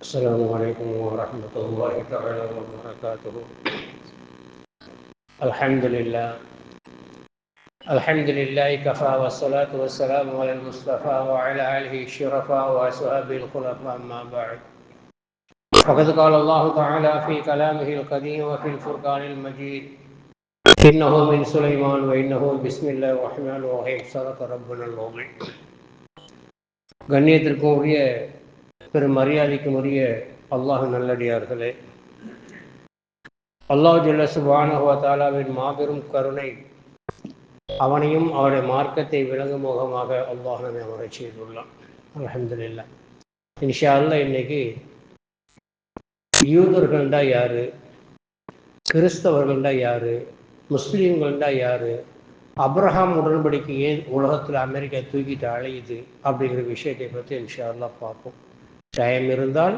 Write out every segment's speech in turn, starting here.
السلام عليكم ورحمة الله تعالى وبركاته. الحمد لله كفى والصلاة والسلام على المصطفى وعلى آله الشرفاء وأصحابه الخلفاء أما بعد. فقد قال الله تعالى في كلامه القديم وفي الفرقان المجيد: إنه من سليمان وإنه بسم الله الرحمن الرحيم. صدق ربنا العظيم. கண்ணியத்திற்கும் உரிய பெரும் மரியாதைக்கும் உரிய அல்லாஹ் நல்லடியார்களே, அல்லாஹ் ஜல்ல சுப்ஹானஹு வ தஆலாவின் மாபெரும் கருணை, அவனையும் அவருடைய மார்க்கத்தை விளங்கும் முகமாக அல்லாஹ் நம்மை அமரச் செய்துள்ளான். அல்ஹம்துலில்லாஹ். இன்ஷா அல்லாஹ் இன்னைக்கு யூதர்கள்டா யாரு, கிறிஸ்தவர்கள்டா யாரு, முஸ்லீம்கள்டா யாரு, அப்ரஹாம் உடன்படிக்கை ஏன் உலகத்தில் அமெரிக்கா தூக்கிட்டு அலையுது அப்படிங்கிற விஷயத்தை பற்றி இன்ஷா அல்லாஹ் பார்ப்போம். டைம் இருந்தால்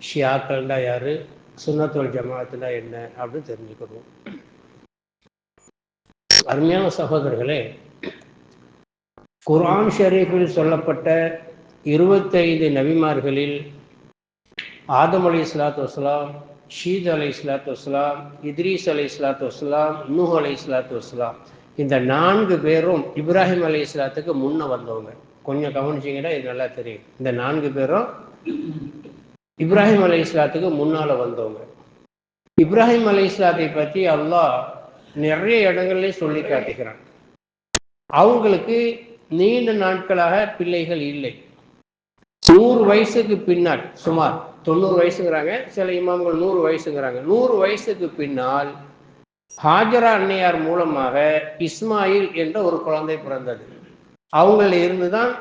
ஷியாக்கள்டா யாரு, சுன்னத்துல் ஜமாஅத்துனா என்ன அப்படின்னு தெரிஞ்சுக்கணும். அருமையான சகோதரர்களே, குர்ஆன் ஷரீஃபில் சொல்லப்பட்ட 25 நபிமார்களில் ஆதம் அலைஹிஸ்ஸலாத்து வஸ்ஸலாம், ஷீத் அலைஹிஸ்ஸலாத்து வஸ்ஸலாம், இத்ரீஸ் அலைஹிஸ்ஸலாத்து வஸ்ஸலாம், நூஹ் அலைஹிஸ்ஸலாத்து வஸ்ஸலாம், இந்த 4 பேரும் இப்ராஹிம் அலைஹிஸ்ஸலாத்துக்கு முன்ன வந்தவங்க. கொஞ்சம் கவனிச்சிங்கன்னா இது நல்லா தெரியும். இந்த 4 பேரும் இப்ராஹிம் அலைஹிஸ்ஸலாத்துக்கு முன்னால வந்தவங்க. இப்ராஹிம் அலைஹிஸ்ஸலாத்தை பற்றி அல்லாஹ் நிறைய இடங்கள்ல சொல்லி காட்டுகிறான். அவங்களுக்கு நீண்ட நாட்களாக பிள்ளைகள் இல்லை. 100 வயசுக்கு பின்னால், சுமார் 90 வயசுங்கிறாங்க, சில இமாம்கள் 100 வயசுங்கிறாங்க, 100 வயசுக்கு பின்னால் ஹாஜரா அன்னையார் மூலமாக இஸ்மாயில் என்ற ஒரு குழந்தை பிறந்தது. அவங்கள இருந்துதான்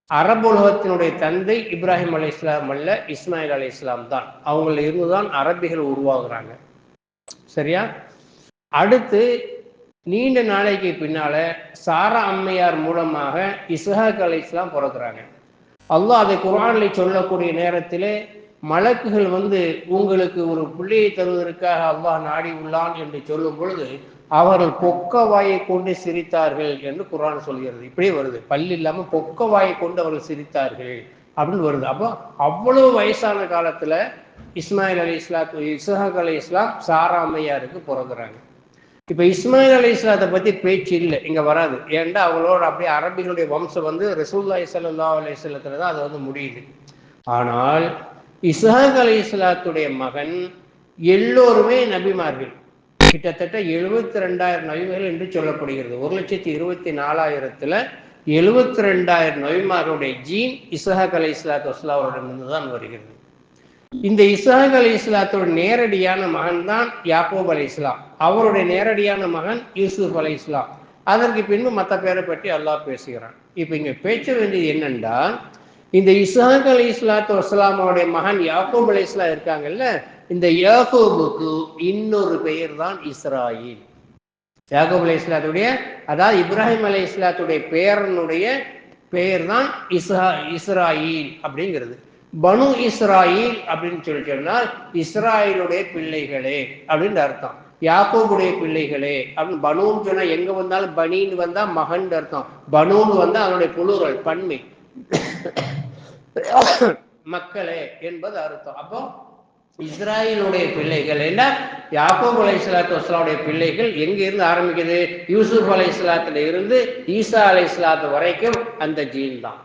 அரபு உலகத்தினுடைய தந்தை இப்ராஹிம் அலைஹிஸ்ஸலாம் அல்ல, இஸ்மாயில் அலைஹிஸ்ஸலாம் தான். அவங்கள இருந்துதான் அரபிகள் உருவாகுறாங்க. சரியா? அடுத்து நீண்ட நாளைக்கு பின்னால சாரா அம்மையார் மூலமாக இஸ்ஹாக் அலைஹிஸ்ஸலாம் பிறக்கிறாங்க. அல்லாஹ் அதை குர்ஆன்ல சொல்லக்கூடிய நேரத்திலே மலக்குகள் வந்து உங்களுக்கு ஒரு பிள்ளையை தருவதற்காக அல்லாஹ் நாடி உள்ளான் என்று சொல்லும் பொழுது அவர்கள் பொக்க வாயை கொண்டு சிரித்தார்கள் என்று குர்ஆன் சொல்கிறது. இப்படியே வருது, பல்லு இல்லாம பொக்க வாயை கொண்டு அவர்கள் சிரித்தார்கள் அப்படின்னு வருது. அப்போ அவ்வளவு வயசான காலத்துல இஸ்மாயில் அலைஹிஸ்ஸலாம், இஸ்ஹாக் அலைஹிஸ்ஸலாம் சாரா அம்மையாருக்கு பிறகுறாங்க. இப்ப இஸ்மாயில் அலைஹிஸ்ஸலாத்தை பத்தி பேச்சு இல்லை, இங்க வராது. ஏன்டா அவங்களோட அப்படியே அரபிகளுடைய வம்சம் வந்து ரசூலுல்லாஹி ஸல்லல்லாஹு அலைஹி வஸல்லத்துல தான் அது வந்து முடியுது. ஆனால் இஸ்ஹாக் அலைஹிஸ்ஸலாத்துடைய மகன் எல்லோருமே நபிமார்கள். கிட்டத்தட்ட 72,000 நபிமார்கள் என்று சொல்லப்படுகிறது. 1,24,000 72,000 நபிமார்களுடைய ஜீன் இஸ்ஹாக் அலைஹிஸ்ஸலாத்து வஸ்ஸலாமிடமிருந்து தான் வருகிறது. இந்த இஸ்ஹாக் அலைஹிஸ்ஸலாத்தோட நேரடியான மகன் தான் யாக்கூப் அலைஹிஸ்ஸலாம். அவருடைய நேரடியான மகன் யூசுப் அலைஹிஸ்ஸலாம். அதற்கு பின்பு மற்ற பேரை பற்றி அல்லாஹ் பேசுகிறான். இப்ப இங்க பேச வேண்டியது என்னன்னா, இந்த இஸ்ஹாக் அலைஹிஸ்ஸலாத்து வஸ்ஸலாமுடைய மகன் யாக்கூப் அலைஹிஸ்ஸலாம் இருக்காங்கல்ல, இந்த யாக்கூபுக்கு இன்னொரு பெயர் தான் இஸ்ராயில். யாக்கூப் அலைஹிஸ்ஸலாத்துடைய, அதாவது இப்ராஹிம் அலைஹிஸ்ஸலாத்துடைய பேரனுடைய பெயர் தான் இஸ்ராயில் அப்படிங்கிறது. பனு இஸ்ராயில் அப்படின்னு சொல்லி சொன்னால் இஸ்ராயிலுடைய பிள்ளைகளே அப்படின்னு அர்த்தம். யாக்கூபுடைய பிள்ளைகளே அப்படின்னு பனுன்னு சொன்னா எங்க வந்தாலும் பனின்னு வந்தா மகன் அர்த்தம், பனுன்னு வந்தா அதனுடைய புளூரல் பன்மை, மக்களே என்பது அர்த்தம். அப்போ இஸ்ராயிலுடைய பிள்ளைகள் என்ன, யாக்கூப் அலைஹிஸ்ஸலாத்து வஸ்ஸலாமுடைய பிள்ளைகள் எங்க இருந்து ஆரம்பிக்குது? யூசுப் அலைஹிஸ்ஸலாத்துல இருந்து ஈசா அலைஹிஸ்ஸலாத்து வரைக்கும் அந்த ஜீன் தான்.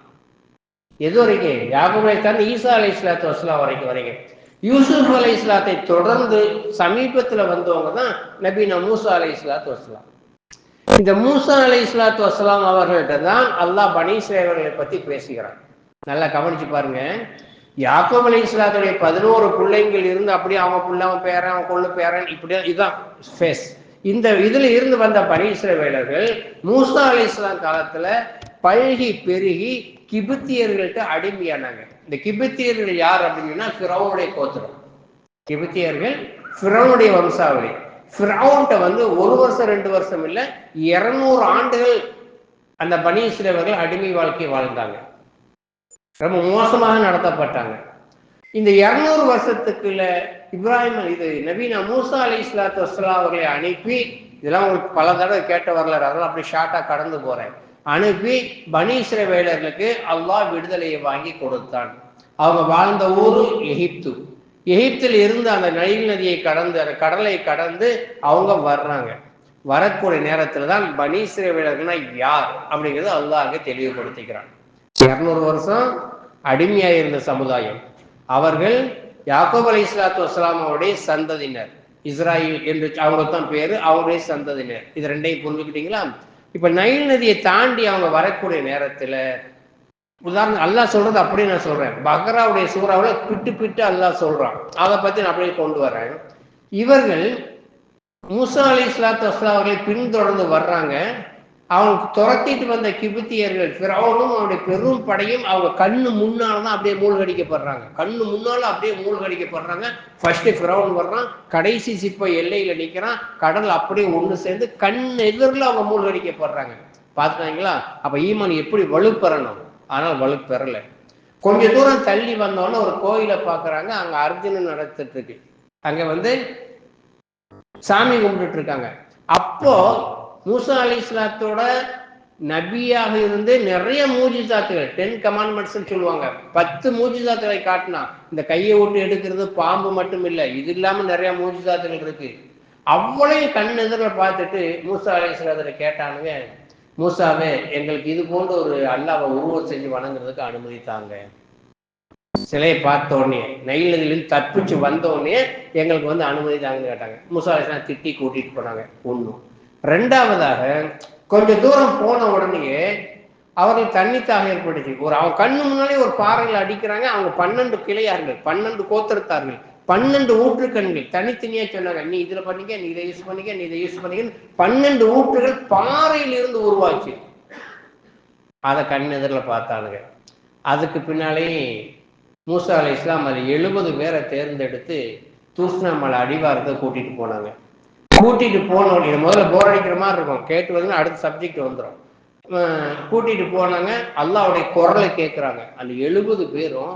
எது வரைக்கும்? யாக்கூப் அலைஹிஸ்ஸலாம் ஈசா அலைஹிஸ்ஸலாத்து வஸ்ஸலாம் வரைக்கும். யூசுப் அலைஹிஸ்ஸலாத்தை தொடர்ந்து சமீபத்துல வந்தவங்க தான் நபீனா மூசா அலைஹிஸ்ஸலாத்து வஸ்ஸலாம். இந்த மூசா அலைஹிஸ்ஸலாத்து வஸ்ஸலாம் அவர்கள்ட்ட தான் அல்லாஹ் பனி இஸ்ராயீலை பத்தி பேசுகிறான். நல்லா கவனிச்சு பாருங்க. யாக்கூப் அலைஹிஸ்ஸலாத்துடைய 11 பிள்ளைங்கள் இருந்து அப்படியே அவங்க புள்ள, அவன் பேரன், அவன் கொள்ளு பேரன், இப்படியா இதுதான் ஃபேஸ். இந்த இதுல இருந்து வந்த பனி இஸ்ராயீலர்கள் மூசா அலைஹிஸ்ஸலாம் காலத்துல பல்கி பெருகி கிபித்தியர்கள்ட்ட அடிமையானாங்க. இந்த கிபித்தியர்கள் யார் அப்படின்னா ஃபிரௌனுடைய கோத்திரம். கிபித்தியர்கள் ஃபிரௌனுடைய வம்சாவளி. ஃபிரௌன்ட்ட வந்து 1 வருஷம் 2 வருஷம் இல்ல, 200 ஆண்டுகள் அந்த பனி இஸ்ராயீலர்கள் அடிமை வாழ்க்கை வாழ்ந்தாங்க. ரொம்ப மோசமாக நடத்தப்பட்டாங்க. இந்த 200 வருஷத்துக்குள்ள இப்ராஹிம் இது நபீனா மூசா அலைஹிஸ்ஸலாத்து வஸ்ஸலாம் அவர்களை அனுப்பி, இதெல்லாம் உங்களுக்கு பல தடவை கேட்ட வரலாறு, அதெல்லாம் அப்படி ஷார்ட்டா கடந்து போறேன், அனுப்பி பனி இஸ்ரவேலர்களுக்கு அல்லாஹ் விடுதலையை வாங்கி கொடுத்தான். அவங்க வாழ்ந்த ஊரு எகிப்து. எகிப்தில் இருந்து அந்த நைல் நதியை கடந்து, அந்த கடலை கடந்து அவங்க வர்றாங்க. வரக்கூடிய நேரத்தில் தான் பனி இஸ்ரவேலர்கள்னா யார் அப்படிங்கிறது அல்லாஹ் தெளிவுபடுத்திக்கிறான். 200 வருஷம் அடிமையாக இருந்த சமுதாயம். அவர்கள் யாக்கூப் அலைஹிஸ்ஸலாத்து வஸ்ஸலாம் அவருடைய சந்ததியினர். இஸ்ராயில் என்று அவங்க தான் பேரு, அவருடைய சந்ததியினர். இது ரெண்டையும் புரிஞ்சுக்கிட்டீங்களா? இப்ப நைல் நதியை தாண்டி அவங்க வரக்கூடிய நேரத்துல, உதாரணம் அல்லாஹ் சொல்றது அப்படியே நான் சொல்றேன். பக்ராவுடைய சூறாவில் பிட்டு பிட்டு அல்லாஹ் சொல்றான். அதை பத்தி நான் அப்படியே கொண்டு வரேன். இவர்கள் மூசா அலைஹிஸ்ஸலாத்து வஸ்ஸலாம் அவர்களை பின்தொடர்ந்து வர்றாங்க. அவங்க துரத்திட்டு வந்த கிபித்தியர்கள் ஃபிரௌனும் அவனுடைய பெரும் படையும் அவங்க கண்ணு முன்னால்தான் அப்படியே மூழ்கடிக்கப்படுறாங்க. கண்ணு முன்னால அப்படியே மூழ்கடிக்கப்படுறாங்க. ஃபர்ஸ்ட் ஃபிரௌன் வர்றான், கடைசி சிப்ப எல்லையில நிற்கிறான். கடல் அப்படியே ஒன்று சேர்ந்து கண் எதிரில் அவங்க மூழ்கடிக்கப்படுறாங்க. பார்த்துட்டாங்களா? அப்ப ஈமான் எப்படி வலுப்பெறணும், ஆனால் வலுப்பெறல. கொஞ்ச தூரம் தள்ளி வந்தோன்னே ஒரு கோயிலை பார்க்குறாங்க. அங்கே அர்ஜுனன் நடத்திட்டு இருக்கு. அங்கே சாமி கும்பிட்டு இருக்காங்க. அப்போ மூசா அலைஹிஸ்ஸலாத்தோட நபியாக இருந்து நிறைய மூஜிசாத்துகள், 10 கமாண்ட்மெண்ட்ஸ் சொல்லுவாங்க, 10 மூஜிசாத்துகளை காட்டினா. இந்த கையை விட்டு எடுக்கிறது, பாம்பு மட்டும் இல்லை, இது இல்லாம நிறைய மூஜிசாத்துகள் இருக்கு. அவ்வளவு கண் எதிரில் பார்த்துட்டு மூசா அலைஹிஸ்ஸலாத்தை கேட்டானுங்க, மூசாவே எங்களுக்கு இது போன்ற ஒரு அல்லாஹ்வை உருவம் செஞ்சு வணங்குறதுக்கு அனுமதித்தாங்க. சிலையை பார்த்த உடனே, நைல் நதியிலிருந்து தப்பிச்சு வந்த உடனே எங்களுக்கு அனுமதி தாங்கன்னு கேட்டாங்க. மூசா அலைஹிஸ்ஸலாம் திட்டி கூட்டிட்டு போனாங்க. ஒண்ணு. ரெண்டாவதாக கொஞ்ச தூரம் போன உடனே அவர்கள் தண்ணித்தாக ஏற்பட்டுச்சு. அவங்க கண்ணு முன்னாலே ஒரு பாறையில் அடிக்கிறாங்க. அவங்க 12 கிளையார்கள், 12 கோத்திரத்தார்கள், 12 ஊற்றுக்கண்கள் தனித்தனியா சொன்னாங்க, நீ இதுல பண்ணிக்க, நீ இதை யூஸ் பண்ணிக்க, நீ இதை யூஸ் பண்ணிக்க. 12 ஊற்றுகள் பாறையில இருந்து உருவாச்சு. அதை கண் எதிரில் பார்த்தானுங்க. அதுக்கு பின்னாலே மூசா அலைஹிஸ்ஸலாம் அது 70 பேரை தேர்ந்தெடுத்து தூஸ்னா மலை அடிவாரத்தை கூட்டிட்டு போனாங்க. கூட்டிட்டு போனோம். இது முதல்ல போர் அடிக்கிற மாதிரி இருக்கும், கேட்டு அடுத்த சப்ஜெக்ட் வந்துடும். கூட்டிட்டு போனாங்க. அல்லாஹ்வுடைய குரலை கேட்குறாங்க. அந்த 70 பேரும்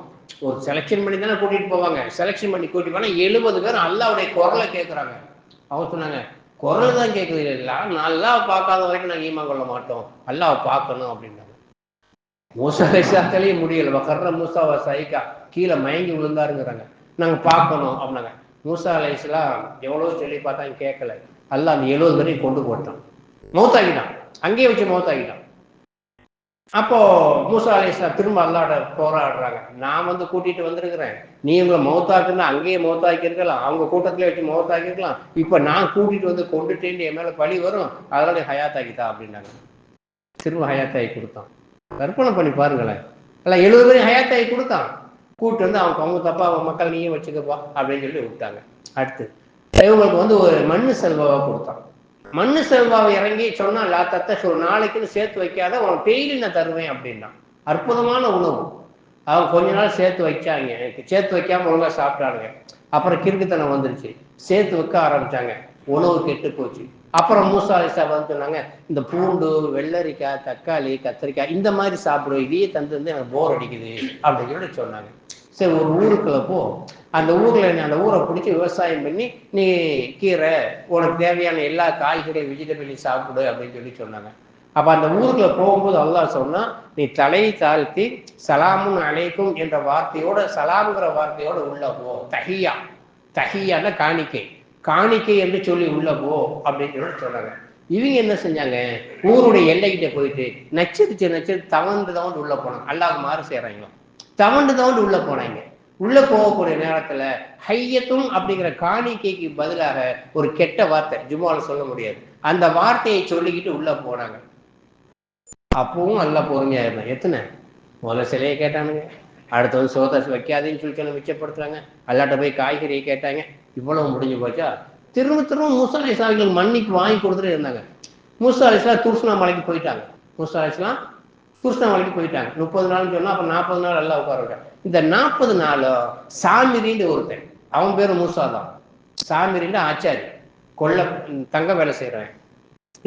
ஒரு செலெக்ஷன் பண்ணி தானே கூட்டிட்டு போவாங்க. செலெக்ஷன் பண்ணி கூட்டிட்டு போனா 70 பேரும் அல்லாஹ்வுடைய குரலை கேட்குறாங்க. அவங்க சொன்னாங்க, குரல் தான் கேட்குது இல்லை, நான் அல்லாஹ் பார்க்காத வரைக்கும் நாங்கள் ஈமான் கொள்ள மாட்டோம், அல்லாஹ் பார்க்கணும் அப்படின்னாங்க. மூசா அலைஹிஸ்ஸலாத்தாலேயே முடியல. வகர்ற மூசாவா சைக்கா, கீழே மயங்கி விழுந்தாருங்கிறாங்க. நாங்கள் பார்க்கணும் அப்படின்னாங்க. மூசா அலைஹிஸ்ஸலாம் எவ்வளோ சொல்லி பார்த்தாங்க, கேட்கல. அல்லாஹ் அந்த 70 பேரையும் கொண்டு போட்டான், மௌத்தாக்கிட்டான். அங்கேயே வச்சு மௌத்தாக்கிட்டான். அப்போ மூசா அலைஹிஸ்ஸலாம் திரும்ப அல்லாஹ்ட போராடுறாங்க. நான் கூட்டிட்டு வந்திருக்கிறேன், நீ உங்களை மௌத்தாக்குன்னா அங்கேயே மௌத்தாக்கி இருக்கலாம், அவங்க கூட்டத்திலே வச்சு மௌத்தாக்கி இருக்கலாம். இப்போ நான் கூட்டிட்டு கொண்டுட்டேன்னு என் மேலே பழி வரும், அதனால ஹயாத்தாக்கிட்டா அப்படின்னாங்க. திரும்ப ஹயாத்தாக்கி கொடுத்தான். கற்பனை பண்ணி பாருங்களேன். எல்லாம் 70 பேரையும் ஹயாத்தாக்கி கொடுத்தான். கூப்பிட்டு அவங்க தப்பா, அவங்க மக்கள் நீயே வச்சுக்கப்பா அப்படின்னு சொல்லி விட்டாங்க. அடுத்து இவங்களுக்கு ஒரு மண்ணு செல்வாவை கொடுத்தான். மண்ணு செல்வாவை இறங்கி சொன்னா, லாத்தத்தை நாளைக்குன்னு சேர்த்து வைக்காத, உனக்கு டெய்லி நான் தருவேன் அப்படின்னா. அற்புதமான உணவு. அவங்க கொஞ்ச நாள் சேர்த்து வைக்காங்க. சேர்த்து வைக்காம ஒழுங்கா சாப்பிட்டானுங்க. அப்புறம் கிறுக்குத்தனம் வந்துருச்சு, சேர்த்து வைக்க ஆரம்பிச்சாங்க. உணவு கெட்டு போச்சு. அப்புறம் மூசா அலைஹிஸ்ஸலாம் சொன்னாங்க, இந்த பூண்டு, வெள்ளரிக்காய், தக்காளி, கத்திரிக்காய் இந்த மாதிரி சாப்பிடுவோம், இதையே தந்து எனக்கு போர் அடிக்குது அப்படின்னு சொன்னாங்க. சரி, ஒரு ஊருக்குள்ள போ, அந்த ஊர்ல அந்த ஊரை பிடிச்சி விவசாயம் பண்ணி நீ கீரை, உனக்கு தேவையான எல்லா காய்கறி வெஜிடபிளையும் சாப்பிடு அப்படின்னு சொன்னாங்க. அப்ப அந்த ஊருக்குள்ள போகும்போது அல்லாஹ் சொன்னா, நீ தலையை தாழ்த்தி சலாமுன் அலைக்கும் என்ற வார்த்தையோட, சலாம்ங்கிற வார்த்தையோட உள்ள போ. தஹியா, தஹியான காணிக்கை, காணிக்கை என்று சொல்லி உள்ள போ அப்படின்னு சொன்னாங்க. இவங்க என்ன செஞ்சாங்க, ஊருடைய எல்லைக்கிட்ட போயிட்டு நச்சரிச்சு தவண்டு உள்ள போனாங்க. அல்லாஹ் மாறு செய்யறாங்க, தவண்டு உள்ள போனாங்க. உள்ள போகக்கூடிய நேரத்துல ஹையத்தும் அப்படிங்கிற காணிக்கைக்கு பதிலாக ஒரு கெட்ட வார்த்தை, ஜும்மால சொல்ல முடியாது, அந்த வார்த்தையை சொல்லிக்கிட்டு உள்ள போனாங்க. அப்பவும் அல்லாஹ் பொறுமையா இருந்தாங்க. எத்தனை முதல்ல சிலையை கேட்டானுங்க, அடுத்து சோதாஸ் வைக்காதேன்னு சொல்லி மிச்சப்படுத்துறாங்க. அல்லாட்ட போய் காய்கறியை கேட்டாங்க. இவ்வளவு முடிஞ்சு போச்சா? திரும்ப மூசா அலைஹிஸ்ஸலாம் மன்னிப்பு வாங்கி கொடுத்துட்டு இருந்தாங்க. மூசா அலைஹிஸ்ஸலாம் தூஸ்னா மலைக்கு போயிட்டாங்க. மூசா அலைஹிஸ்ஸலாம் தூஸ்னா மலைக்கு போயிட்டாங்க. 30 நாள்னு சொன்னா அப்ப 40 நாள் அல்லாஹ் உட்கார விட்டாங்க. இந்த 40 நாளும் சாமிரின்னு ஒருத்தன், அவன் பேரு மூசா தான். சாமிரின்னு ஆச்சாரி, கொல்ல தங்க வேலை செய்யறவன்.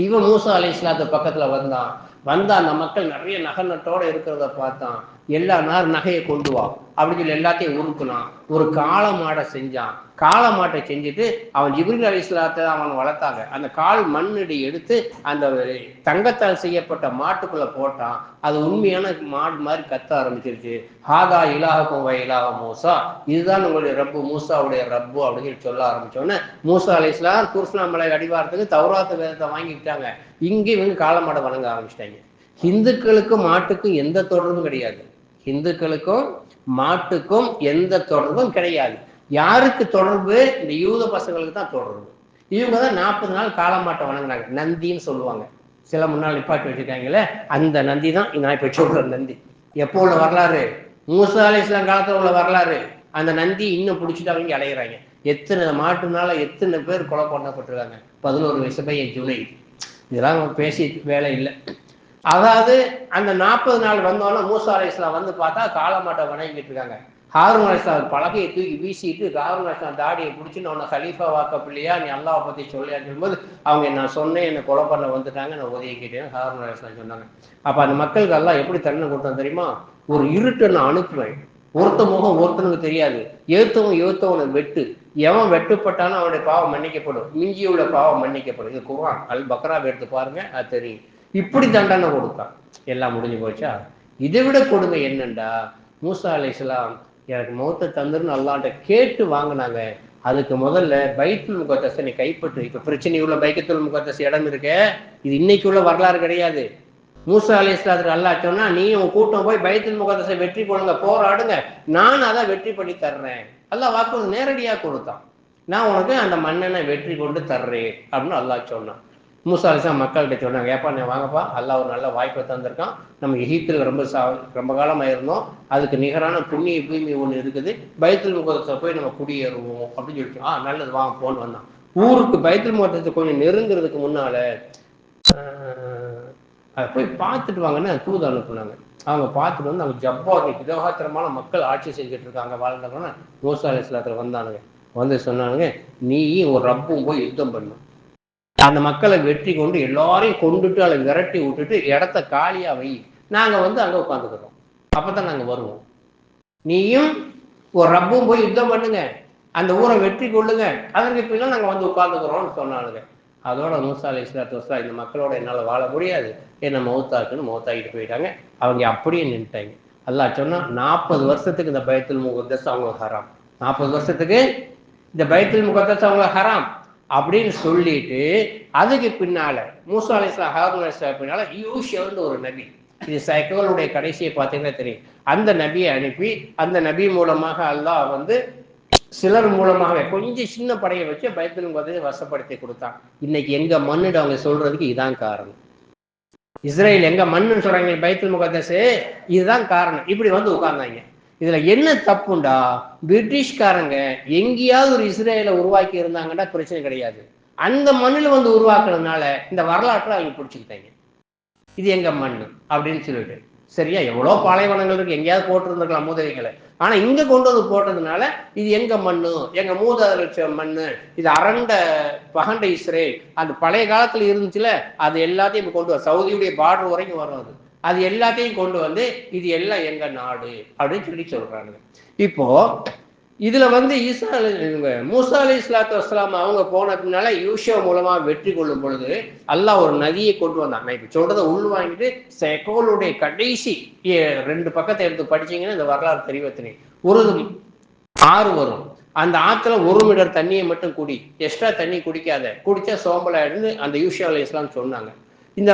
இவன் மூசா அலைஹிஸ்ஸலாத்து பக்கத்துல வந்தான். வந்தா அந்த மக்கள் நிறைய நகை நட்டோட இருக்கிறத பார்த்தான். எல்லா நகையை கொண்டு வா அப்படின்னு சொல்லி எல்லாத்தையும் உருக்குனான். ஒரு காளை மாடை செஞ்சான். காளை மாட்டை செஞ்சுட்டு அவன் ஜிப்ரீல் அலைஹிஸ்ஸலாத்தை அவன் வளர்த்தாங்க. அந்த கால் மண்ணடி எடுத்து அந்த தங்கத்தால் செய்யப்பட்ட மாட்டுக்குள்ள போட்டான். அது உண்மையான மாடு மாதிரி கத்த ஆரம்பிச்சிருச்சு. ஹாதா இலாஹுக்கும் வ இலாஹு மூசா, இதுதான் உங்களுடைய ரப்பு, மூசாவுடைய ரப்பு அப்படின்னு சொல்லி சொல்ல ஆரம்பிச்சோன்னே மூசா அலைஹிஸ்ஸலாம் தூர்ஸ்னா மலை அடிவாரத்துக்கு தௌராத்து வேதத்தை வாங்கிக்கிட்டாங்க. இங்கே இவங்க காளை மாடை வணங்க ஆரம்பிச்சிட்டாங்க. ஹிந்துக்களுக்கும் மாட்டுக்கும் எந்த தொடர்பும் கிடையாது. இந்துக்களுக்கும் மாட்டுக்கும் எந்த தொடர்பும் கிடையாது. யாருக்கு தொடர்பு? இந்த யூத பசங்களுக்கு தான் தொடர்பு. இவங்க தான் 40 நாள் காளமாட்டை வணங்கினாங்க. நந்தின்னு சொல்லுவாங்க. சில முன்னாள் நிப்பாட்டி வச்சுருக்காங்களே, அந்த நந்தி தான் நான் இப்போ சொல்ற நந்தி. எப்போ உள்ள வரலாறு? மூசா அலைஹிஸ்ஸலாம் காலத்தில் உள்ள வரலாறு. அந்த நந்தி இன்னும் பிடிச்சிட்டு அவங்க அலையிறாங்க. எத்தனை மாட்டுனால எத்தனை பேர் கொலை பண்ணப்பட்டிருக்காங்க. 11 வயசு பையன் ஜுனை. இதெல்லாம் பேசி வேலை இல்லை. அதாவது அந்த 40 நாள் வந்தோன்னா மூசா அலைஹிஸ்ஸலாம் வந்து பார்த்தா காளமாட்டை வணங்கிட்டு இருக்காங்க. ஹாரூன் அலைஹிஸ்ஸலாம் பலகையை தூக்கி வீசிட்டு ஹாரூன் அலைஹிஸ்ஸலாம் தாடியை பிடிச்சின்னு உன்னை ஹலீஃபா வாக்கப்படலையா, நீ அல்லாஹ் பற்றி சொல்லியான்னு சொல்லும்போது அவங்க நான் சொன்னேன், என்னை கொலை பண்ண வந்துட்டாங்க, நான் ஒதுக்கிட்டேன் ஹாரூன் அலைஹிஸ்ஸலாம் சொன்னாங்க. அப்போ அந்த மக்களுக்கு எல்லாம் எப்படி தண்டனை கொடுத்தான் தெரியுமா? ஒரு இருட்டை நான் அனுப்புவேன். ஒருத்த முகம் ஒருத்தனுக்கு தெரியாது. எழுத்தவனை வெட்டு. எவன் வெட்டுப்பட்டானோ அவனுடைய பாவம் மன்னிக்கப்படும். மிஞ்சியுள்ள பாவம் மன்னிக்கப்படும். இது குர்ஆன் அல் பக்ரா எடுத்து பாருங்க, அது தெரியும். இப்படி தண்டனை கொடுத்தான். எல்லாம் முடிஞ்சு போச்சா? இதை விட கொடுமை என்னண்டா, மூசா அலைஹிஸ்ஸலாம் எனக்கு மௌத்தை தந்துருன்னு அல்லாஹ்ட்ட கேட்டு வாங்கினாங்க. அதுக்கு முதல்ல பைத்துல் முகத்தஸை நீ கைப்பற்று. இப்ப பிரச்சனை உள்ள பைத்துல் முகத்தஸ் இடம் இருக்க, இது இன்னைக்கு உள்ள வரலாறு கிடையாது. மூசா அலைஹிஸ்ஸலாத்துக்கு அல்லாஹ் சொன்னா, நீ உன் கூட்டம் போய் பைத்துல் முகத்தஸை வெற்றி கொள்ளுங்க, போராடுங்க, நான் அதை வெற்றி பண்ணி தர்றேன். அல்லாஹ் வாக்கு நேரடியா கொடுத்தான். நான் உனக்கு அந்த மன்னனை வெற்றி கொண்டு தர்றேன் அப்படின்னு அல்லாஹ் சொன்னான். மூசா அலைஹிஸ்ஸலாம் மக்கள்கிட்ட சொன்னாங்க, ஏப்பா நீ வாங்கப்பா, அல்லாஹ் ஒரு நல்ல வாய்ப்பை தந்திருக்கான். நம்ம எகிப்தில் ரொம்ப காலமாக இருந்தோம். அதுக்கு நிகரான புண்ணிய பூமி ஒன்று இருக்குது. பைத்துல் முகத்தஸை போய் நம்ம குடியேறுவோம் அப்படின்னு சொல்லிட்டு, நல்லது வாங்க போன்னு வந்தான். ஊருக்கு பைத்துல் முகத்தஸை கொஞ்சம் நெருங்குறதுக்கு முன்னால அதை போய் பார்த்துட்டு வாங்கன்னு தூது அனுப்புனாங்க. அவங்க பார்த்துட்டு வந்து அவங்க ஜப்பார் விதகாத்திரமான மக்கள் ஆட்சி செஞ்சுட்டு இருக்காங்க வாழ்ந்தவங்கன்னா மூசா அலைஹிஸ்ஸலாத்துல வந்தானுங்க. வந்து சொன்னானுங்க, நீ ஒரு ரப்பும் போய் யுத்தம் பண்ணும், அந்த மக்களை வெற்றி கொண்டு எல்லாரையும் கொண்டுட்டு அதை விரட்டி விட்டுட்டு இடத்த காலியா வை, நாங்க வந்து அங்க உட்காந்துக்கிறோம், அப்பதான் நாங்க வருவோம். நீயும் ஒரு ரப்பும் போய் யுத்தம் பண்ணுங்க, அந்த ஊரை வெற்றி கொள்ளுங்க, அதற்கு பின்னால் நாங்க வந்து உட்காந்துக்கிறோம்னு சொன்னானுங்க. அதோட மூசா அலைஹிஸ்ஸலாத்து வஸலாம் இந்த மக்களோட என்னால வாழ முடியாது, என்ன மௌத்தாக்குன்னு மௌத்தாக்கிட்டு போயிட்டாங்க. அவங்க அப்படியே நின்றுட்டாங்க. அல்லாஹ் சொன்னா 40 வருஷத்துக்கு இந்த பைத்துல் முகத்தஸ் அவங்க ஹராம். 40 வருஷத்துக்கு இந்த பைத்துல் முகத்தஸ் அவங்க ஹராம் அப்படின்னு சொல்லிட்டு, அதுக்கு பின்னால மூசா அலைஹிஸ்ஸலாம் ஹாரூன் அலைஹிஸ்ஸலாம் பின்னால யூஷுவன்னு ஒரு நபி, இது சைக்கிளுடைய கடைசியை பார்த்தீங்கன்னா தெரியும், அந்த நபியை அனுப்பி அந்த நபி மூலமாக அல்லாஹ் வந்து சிலர் மூலமாக கொஞ்சம் சின்ன படையை வச்சு பைத்துல் முகத்தஸை வசப்படுத்தி கொடுத்தான். இன்னைக்கு எங்க மண்ணுட அவங்க சொல்றதுக்கு இதான் காரணம். இஸ்ரேல் எங்க மண்ணுன்னு சொல்றாங்க, பைத்துல் முகத்தஸ், இதுதான் காரணம். இப்படி வந்து உட்கார்ந்தாங்க. இதுல என்ன தப்புண்டா, பிரிட்டிஷ்காரங்க எங்கேயாவது ஒரு இஸ்ரேலை உருவாக்கி இருந்தாங்கன்னா பிரச்சனை கிடையாது. அந்த மண்ணில் வந்து உருவாக்குறதுனால இந்த வரலாற்றை அவங்க பிடிச்சிக்கிட்டாங்க. இது எங்க மண் அப்படின்னு சொல்லிட்டு, சரியா? எவ்வளோ பாலைவனங்கள் இருக்கு, எங்கேயாவது போட்டிருந்துருக்கலாம் மூதவிகளை, ஆனா இங்க கொண்டு வந்து போட்டதுனால இது எங்க மண்ணு, எங்க மூதாதையர் மண்ணு, இது பகண்ட இஸ்ரேல், அந்த பழைய காலத்துல இருந்துச்சுல, அது எல்லாத்தையும் கொண்டு வர சவுதியுடைய பார்டர் வரைக்கும் வரும், அது எல்லாத்தையும் கொண்டு வந்து இது எல்லாம் எங்க நாடு அப்படின்னு சொல்றாங்க. இப்போ இதுல வந்து மூசா அலைஹிஸ்ஸலாத்து வஸலாம் அவங்க போன பின்னால யூஷா மூலமா வெற்றி கொள்ளும் பொழுது அல்லாஹ் ஒரு நதியை கொண்டு வந்தான். நான் இப்ப சொல்றதை உள் வாங்கிட்டு செகோலுடைய கடைசி 2 பக்கத்தை எடுத்து படிச்சீங்கன்னா இந்த வரலாறு தெரிவித்தினே, ஒரு ஆறு வரும். அந்த ஆத்துல 1 மீட்டர் தண்ணியை மட்டும் குடி, எக்ஸ்ட்ரா தண்ணி குடிக்காத, குடிச்சா சோம்பலாயிருந்து அந்த யூஷா அலைஹிஸ்ஸலாம் சொன்னாங்க. இந்த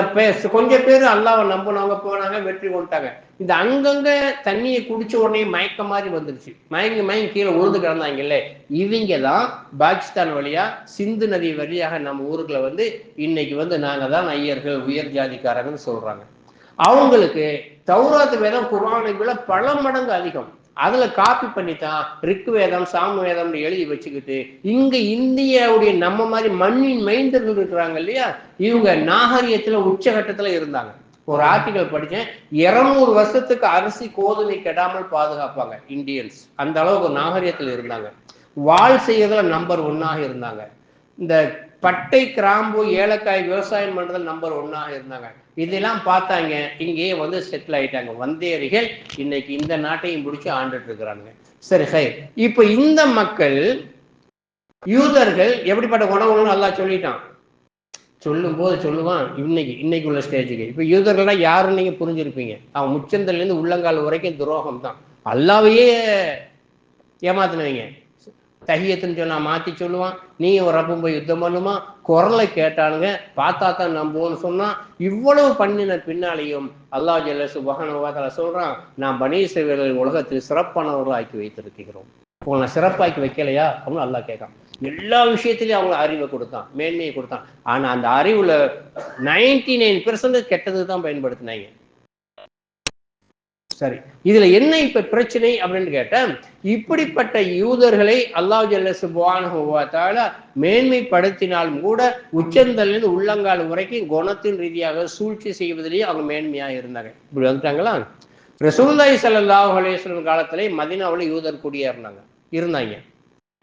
கொஞ்சம் பேர் அல்லாஹ்வை நம்பினவங்க போனாங்க, வெற்றி கொண்டாங்க. இந்த அங்கங்க தண்ணியை குடிச்ச உடனே மயக்க மாதிரி வந்துருச்சு, மயங்கி கீழே உழுந்து கிடந்தாங்கல்ல, இவங்க தான் பாகிஸ்தான் வழியா சிந்து நதி வழியாக நம்ம ஊருக்குள்ள வந்து இன்னைக்கு வந்து நாங்க தான் ஐயர்கள், உயர் ஜாதிக்காரங்கன்னு சொல்றாங்க. அவங்களுக்கு தௌராத் வேதம் குர்ஆனை விட பல மடங்கு அதிகம். அதுல காப்பி பண்ணித்தான் ரிக் வேதம் சாம வேதம் எழுதி வச்சுக்கிட்டு இங்க இந்தியாவுடைய நம்ம மாதிரி மண்ணின் மைந்தர்கள் இருக்கிறாங்க இல்லையா, இவங்க நாகரிகத்துல உச்சகட்டத்துல இருந்தாங்க. ஒரு ஆர்டிகல் படிச்சேன், 200 வருஷத்துக்கு அரிசி கோதுமை கெடாமல் பாதுகாப்பாங்க இந்தியன்ஸ், அந்த அளவுக்கு நாகரிகத்துல இருந்தாங்க. வாழ் செய்யறதுல நம்பர் 1 இருந்தாங்க. இந்த பட்டை, கிராம்பு, ஏலக்காய் விவசாயம் பண்றது நம்பர் 1 இருந்தாங்க. இதெல்லாம் பார்த்தாங்க, இங்கேயே வந்து செட்டில் ஆயிட்டாங்க. வந்தேரிகள் இன்னைக்கு இந்த நாட்டையும் பிடிச்சி ஆண்டுட்டு இருக்கிறாங்க. சரி சரி. இப்ப இந்த மக்கள் யூதர்கள் எப்படிப்பட்ட உணவுன்னு அல்லாஹ் சொல்லிட்டான். சொல்லும் போது சொல்லுவான், இன்னைக்கு உள்ள ஸ்டேஜுக்கு இப்ப யூதர்கள்னா யாருன்னு நீங்க புரிஞ்சிருப்பீங்க. அவன் முச்சந்தல இருந்து உள்ளங்கால் வரைக்கும் துரோகம் தான். அல்லாவையே ஏமாத்தினவங்க. தஹியத்துன்னு சொன்னா மாத்தி சொல்லுவான், நீ ஒரு ரப்பும் போய் யுத்தம் பண்ணுமா, குரலை கேட்டானுங்க, பார்த்தா தான் நம்புவோன்னு சொன்னா. இவ்வளவு பண்ணின பின்னாலையும் அல்லாஹ் ஜல்ல சுப்ஹானஹு வ தஆலா சொல்றான், நான் பனீ இஸ்ரவேலை உலகத்தில் சிறப்பானவர்கள் ஆக்கி வைத்திருக்கிறோம். உங்களை சிறப்பாக்கி வைக்கலையா அப்படின்னு அல்லாஹ் கேட்கான். எல்லா விஷயத்திலையும் அவங்க அறிவை கொடுத்தான், மேன்மையை கொடுத்தான். ஆனா அந்த அறிவுல 99% கெட்டது தான் பயன்படுத்தினாங்க. சரி, இதுல என்ன இப்ப பிரச்சனை அப்படின்னு கேட்ட, இப்படிப்பட்ட யூதர்களை அல்லாஹ் ஜல்ல சுப்ஹானஹு வ தஆலா மேன்மைப்படுத்தினாலும் கூட உச்சந்தலிருந்து உள்ளங்கால் வரைக்கும் குணத்தின் ரீதியாக சூழ்ச்சி செய்வதிலேயே அவங்க மேன்மையா இருந்தாங்க. இப்படி வந்துட்டாங்களா. ரசூலுல்லாஹி ஸல்லல்லாஹு அலைஹி வஸல்லம் காலத்திலே மதீனாவுல யூதர் இருந்தாங்க.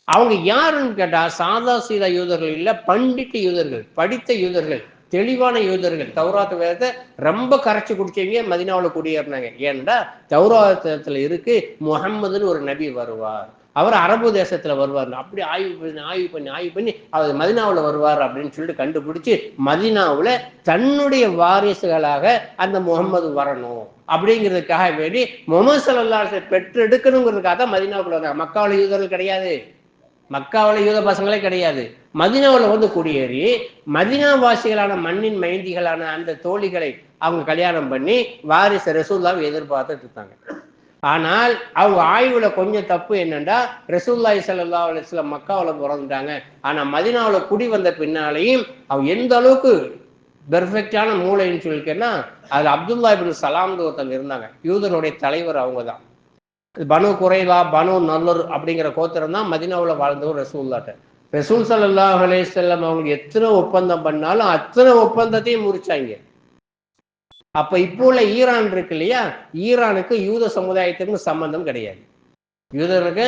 அவங்க யாருன்னு கேட்டா சாதா சீதா யூதர்கள் இல்ல, பண்டிட்ட யூதர்கள், படித்த யூதர்கள், தெளிவான யூதர்கள். தௌராத் வேதத்தை ரொம்ப கரைச்சி குடிச்சவங்க மதீனாவுல குடியேறினாங்க. ஏன்டா தௌராத்துல இருக்கு முஹம்மதுன்னு ஒரு நபி வருவார், அவர் அரபு தேசத்துல வருவார். அப்படி ஆய்வு பண்ணி அவர் மதீனாவுல வருவார் அப்படின்னு சொல்லிட்டு கண்டுபிடிச்சு மதீனாவுல தன்னுடைய வாரிசுகளாக அந்த முகம்மது வரணும் அப்படிங்கிறதுக்காக வேண்டி முஹம்மது ஸல்லல்லாஹு அலைஹி வஸல்லம் பெற்று எடுக்கணுங்கிறதுக்காக தான் மதீனாவுக்குள்ள வந்தாங்க. மக்காவுல யூதர்கள் கிடையாது, மக்காவில் யூத பசங்களே கிடையாது. மதீனாவில் வந்து குடியேறி மதீனாவாசிகளான மண்ணின் மைந்திகளான அந்த தோழிகளை அவங்க கல்யாணம் பண்ணி வாரிசு ரசூலுல்லாஹ்வை எதிர்பார்த்துட்டு இருக்காங்க. ஆனால் அவங்க ஆய்வுல கொஞ்சம் தப்பு என்னன்னா, ரசூலுல்லாஹி ஸல்லல்லாஹு அலைஹி வஸல்லம் மக்காவில் பிறந்துட்டாங்க. ஆனா மதீனாவில் குடி வந்த பின்னாலையும் அவங்க எந்த அளவுக்கு பெர்ஃபெக்டான மூளைன்னு சொல்லிக்கன்னா, அதுல அப்துல்லா இப்னு சலாம் ஒருத்தங்க இருந்தாங்க. யூதருடைய தலைவர் அவங்க தான். பனு குறைவா, பனு நல்லூர் அப்படிங்கிற கோத்திரம் தான் மதீனாவுல வாழ்ந்தவர் ரசூலுல்லாஹ்ட்ட. ரசூல் ஸல்லல்லாஹு அலைஹி வஸல்லம் அவங்க எத்தனை ஒப்பந்தம் பண்ணாலும் அத்தனை ஒப்பந்தத்தையும் முறிச்சாங்க. அப்ப இப்போ உள்ள ஈரான் இருக்கு இல்லையா, ஈரானுக்கு யூத சமுதாயத்துக்கும் சம்பந்தம் கிடையாது. யூதருக்கு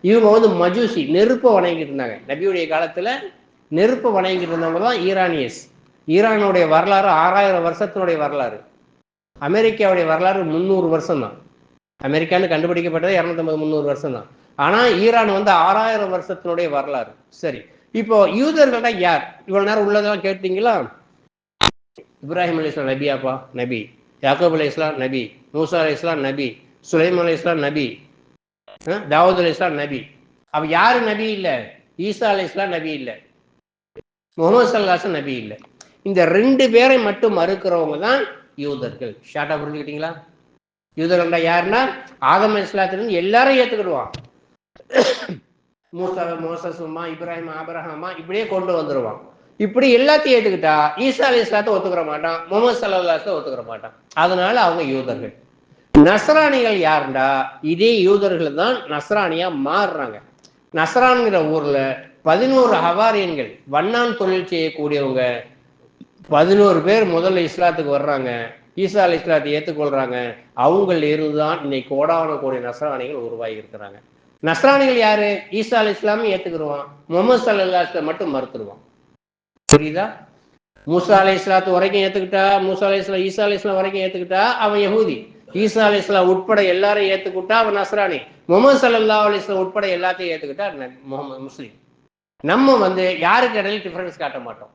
இவங்க வந்து மஜூசி, நெருப்பை வணங்கிட்டு இருந்தாங்க. நபியுடைய காலத்துல நெருப்பை வணங்கிட்டு இருந்தவங்க தான் ஈரானியஸ். ஈரானுடைய வரலாறு 6000 வருஷத்தினுடைய வரலாறு. அமெரிக்காவுடைய வரலாறு 300 வருஷம் தான். அமெரிக்கான்னு கண்டுபிடிக்கப்பட்டது 250-300 வருஷம் தான். ஆனா ஈரான் வந்து 6000 வருஷத்தினுடைய வரலாறு. சரி, இப்போ யூதர்கள்னா யார்? இவ்வளவு நேரம் உள்ளதெல்லாம் கேட்டீங்களா? இப்ராஹிம் அலைஹிஸ்ஸலாம் நபியாப்பா? நபி. யாக்கூப் அலைஹிஸ்ஸலாம் நபி. மூசா அலைஹிஸ்ஸலாம் நபி. சுலைமான் அலைஹிஸ்ஸலாம் நபி. தாவூத் அலைஹிஸ்ஸலாம் நபி. அப்ப யாரு நபி இல்ல? ஈசா அலைஹிஸ்ஸலாம் நபி இல்ல, முஹம்மது ஸல்லல்லாஹு அலைஹி வஸல்லம் நபி இல்ல. இந்த 2 பேரை மட்டும் மறுக்கிறவங்க தான் யூதர்கள். ஷார்ட்டா புரிஞ்சுக்கிட்டீங்களா? யூதர்கள்டா யாருன்னா ஆதம் அலைஹிஸ்ஸலாத்திலிருந்து எல்லாரும் ஏத்துக்கிடுவான். மோசசுமா, இப்ராஹிம், ஆபிரஹாமா இப்படியே கொண்டு வந்துருவான். இப்படி எல்லாத்தையும் ஏத்துக்கிட்டா ஈசா அலைஹிஸ்ஸலாத்தை ஒத்துக்கிற மாட்டான், முஹம்மது ஸல்லல்லாஹு அலைஹி வஸல்லம் ஒத்துக்கிற மாட்டான். அதனால அவங்க யூதர்கள். நஸ்ரானிகள் யாருண்டா இதே யூதர்கள் தான் நஸ்ரானியா மாறுறாங்க. நஸ்ரான்கிற ஊர்ல 11 ஹவாரியன்கள், வண்ணான் தொழில் செய்யக்கூடியவங்க 11 பேர் முதல்ல இஸ்லாத்துக்கு வர்றாங்க. ஈசா அலைஹிஸ்ஸலாத்தை ஏற்றுக்கொள்றாங்க. அவங்கள இருந்துதான் இன்னைக்கு கோடான கோடி நஸ்ரானிகள் உருவாகி இருக்கிறாங்க. நஸ்ரானிகள் யாரு? ஈசா அலைஹிஸ்ஸலாமை ஏத்துக்கிடுவான், முஹம்மது ஸல்லல்லாஹு அலைஹி வஸல்லம் மட்டும் மறுத்துடுவான். புரியுதா? மூசா அலைஹிஸ்ஸலாத்து வரைக்கும் ஏத்துக்கிட்டா, மூசா அலைஹிஸ்ஸலாம் ஈசா அலைஹிஸ்ஸலாம் வரைக்கும் ஏத்துக்கிட்டா அவன் யஹூதி. ஈசா அலைஹிஸ்ஸலாம் உட்பட எல்லாரும் ஏத்துக்கிட்டா அவன் நஸ்ரானி. முஹம்மது ஸல்லல்லாஹு அலைஹி வஸல்லம் உட்பட எல்லாத்தையும் ஏத்துக்கிட்டா முஸ்லிம். நம்ம வந்து யாருக்கு இடையில டிஃபரன்ஸ் காட்ட மாட்டோம்.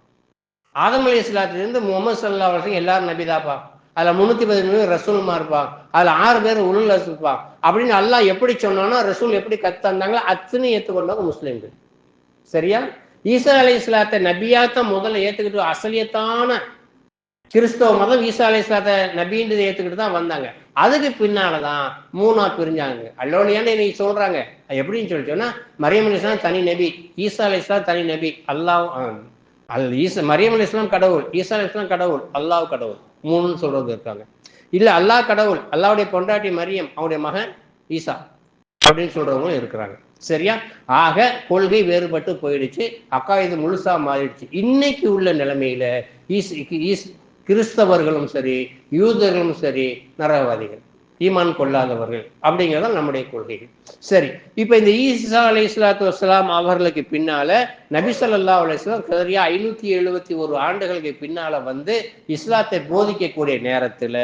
ஆதம் அலைஹிஸ்ஸலாத்திலிருந்து முஹம்மது ஸல்லல்லாஹு அலைஹி வஸல்லம் எல்லாரும் நபிதாப்பா. அதுல 313 ரசூலுமா இருப்பான், அதுல 6 பேர் உலுல் அஸ்ம் இருப்பான் அப்படின்னு அல்லாஹ் எப்படி சொன்னானோ, ரசூல் எப்படி கத்தாந்தாங்களோ அத்தனை ஏத்துக்கொண்டவங்க முஸ்லிம்கள். சரியா? ஈசா அலைஹிஸ்ஸலாத்தை நபியாத்தான் முதல்ல ஏத்துக்கிட்டு அசலியத்தான கிறிஸ்தவ மதம் ஈசா அலைஹிஸ்ஸலாத்தை நபின்றதை ஏத்துக்கிட்டு தான் வந்தாங்க. அதுக்கு பின்னாலதான் 3ஆ பிரிஞ்சாங்க. அல்லோலியான்னு இன்னைக்கு சொல்றாங்க. எப்படின்னு சொல்லி சொன்னா, மரியம் அலைஹிஸ்ஸலாம் தனி நபி, ஈசா அலைஹிஸ்ஸலாம் தனி நபி, அல்லாஹ் மரியம் அலைஹிஸ்ஸலாம் கடவுள், ஈசா அலைஹிஸ்ஸலாம் கடவுள், அல்லாஹ் கடவுள், 3ன்னு சொல்றது இருக்காங்க. இல்ல அல்லாஹ் கடவுள், அல்லாஹ்வுடைய பொண்டாட்டி மரியம், அவருடைய மகன் ஈசா அப்படின்னு சொல்றவங்களும் இருக்கிறாங்க. சரியா? ஆக கொள்கை வேறுபட்டு போயிடுச்சு, அக்காயுது முழுசா மாறிடுச்சு. இன்னைக்கு உள்ள நிலைமையில கிறிஸ்தவர்களும் சரி யூதர்களும் சரி நரகவாதிகள். ஈமான் கொள்ளாதவர்கள் அப்படிங்கிறத நம்முடைய கொள்கைகள். சரி, இப்ப இந்த ஈசா அலைஹிஸ்ஸலாத்து வஸ்ஸலாம் அவர்களுக்கு பின்னால நபி ஸல்லல்லாஹு அலைஹி வஸல்லம் சரியா 571 ஆண்டுகளுக்கு பின்னால வந்து இஸ்லாத்தை போதிக்கக்கூடிய நேரத்துல